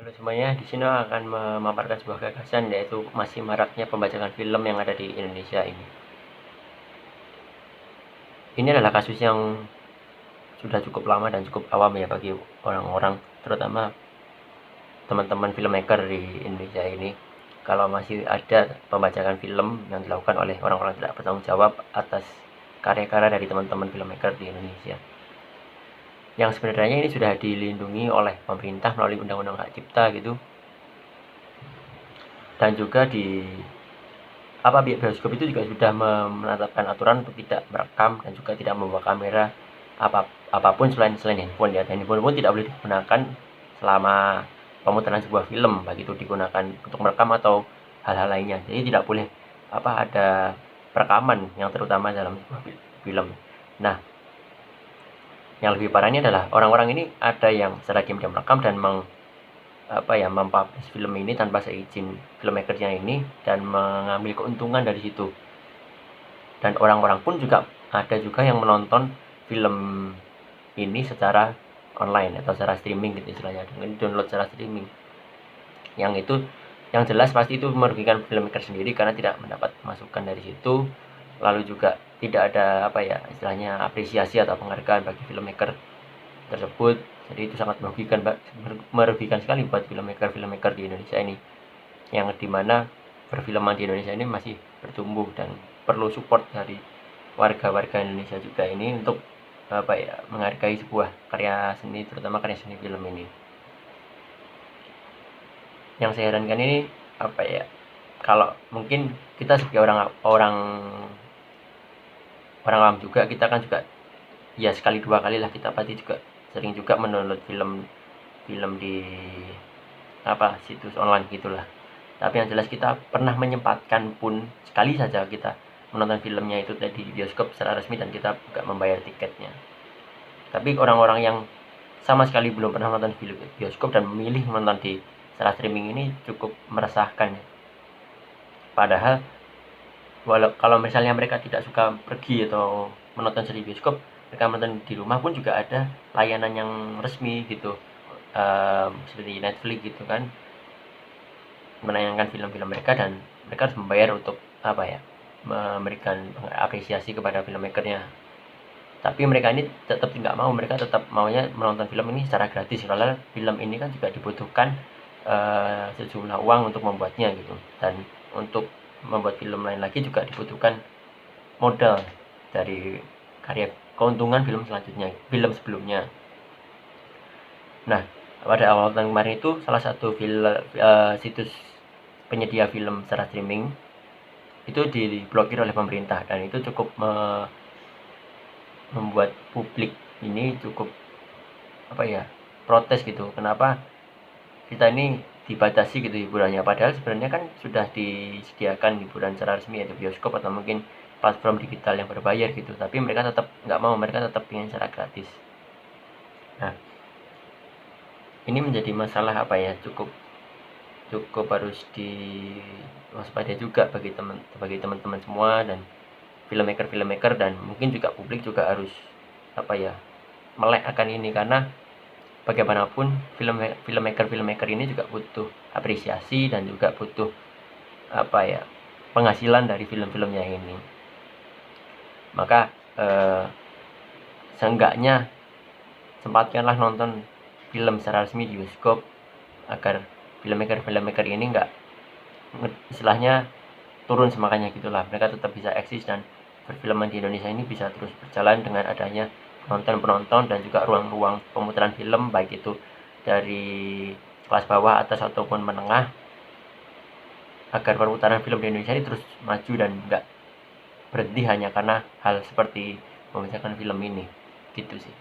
Halo semuanya, di sini akan memaparkan sebuah gagasan yaitu masih maraknya pembajakan film yang ada di Indonesia ini. Ini adalah kasus yang sudah cukup lama dan cukup awam ya bagi orang-orang, terutama teman-teman filmmaker di Indonesia ini. Kalau masih ada pembajakan film yang dilakukan oleh orang-orang tidak bertanggung jawab atas karya-karya dari teman-teman filmmaker di Indonesia. Yang sebenarnya ini sudah dilindungi oleh pemerintah melalui Undang-Undang Hak Cipta gitu. Dan juga di bioskop itu juga sudah menetapkan aturan untuk tidak merekam dan juga tidak membawa kamera apapun selain handphone ya. Dan handphone pun tidak boleh digunakan selama pemutaran sebuah film, baik itu digunakan untuk merekam atau hal-hal lainnya. Jadi tidak boleh ada perekaman yang terutama dalam sebuah film. Nah, yang lebih parahnya adalah orang-orang ini ada yang secara diam-diam merekam dan mempublish film ini tanpa seizin filmmakernya ini dan mengambil keuntungan dari situ. Dan orang-orang pun juga ada juga yang menonton film ini secara online atau secara streaming gitu istilahnya, dengan download secara streaming. Yang itu yang jelas pasti itu merugikan filmmaker sendiri karena tidak mendapat masukan dari situ. Lalu juga tidak ada istilahnya apresiasi atau penghargaan bagi filmmaker tersebut. Jadi itu sangat merugikan sekali buat filmmaker di Indonesia ini, yang dimana perfilman di Indonesia ini masih bertumbuh dan perlu support dari warga-warga Indonesia juga ini untuk menghargai sebuah karya seni, terutama karya seni film ini. Yang saya herankan ini kalau mungkin kita sebagai orang awam juga, kita kan juga ya sekali dua kali lah kita pasti juga sering juga mendownload film di situs online gitulah. Tapi yang jelas kita pernah menyempatkan pun sekali saja kita menonton filmnya itu tadi di bioskop secara resmi dan kita juga membayar tiketnya. Tapi orang-orang yang sama sekali belum pernah menonton film bioskop dan memilih menonton di secara streaming ini cukup meresahkan. Padahal kalau misalnya mereka tidak suka pergi atau menonton di bioskop, mereka menonton di rumah pun juga ada layanan yang resmi gitu, seperti Netflix gitu kan, menayangkan film-film mereka dan mereka harus membayar untuk memberikan apresiasi kepada filmmakernya. Tapi mereka ini tetap tidak mau, mereka tetap maunya menonton film ini secara gratis, karena film ini kan juga dibutuhkan sejumlah uang untuk membuatnya gitu, dan untuk membuat film lain lagi juga dibutuhkan modal dari keuntungan film sebelumnya. Nah, pada awal tahun kemarin itu salah satu situs penyedia film secara streaming itu diblokir oleh pemerintah, dan itu cukup membuat publik ini cukup protes gitu. Kenapa kita ini dibatasi gitu hiburannya, padahal sebenarnya kan sudah disediakan hiburan secara resmi yaitu bioskop atau mungkin platform digital yang berbayar gitu, tapi mereka tetap nggak mau, mereka tetap ingin secara gratis. Nah, ini menjadi masalah cukup harus diwaspadai juga bagi teman-teman semua, dan filmmaker dan mungkin juga publik juga harus melek akan ini, karena bagaimanapun filmmaker ini juga butuh apresiasi dan juga butuh penghasilan dari film-filmnya ini. Maka seenggaknya sempatkanlah nonton film secara resmi di bioskop agar filmmaker ini nggak istilahnya turun semangatnya gitulah. Mereka tetap bisa eksis dan perfilman di Indonesia ini bisa terus berjalan dengan adanya penonton dan juga ruang-ruang pemutaran film, baik itu dari kelas bawah, atas ataupun menengah, agar perputaran film di Indonesia ini terus maju dan nggak berhenti hanya karena hal seperti pembajakan film ini gitu sih.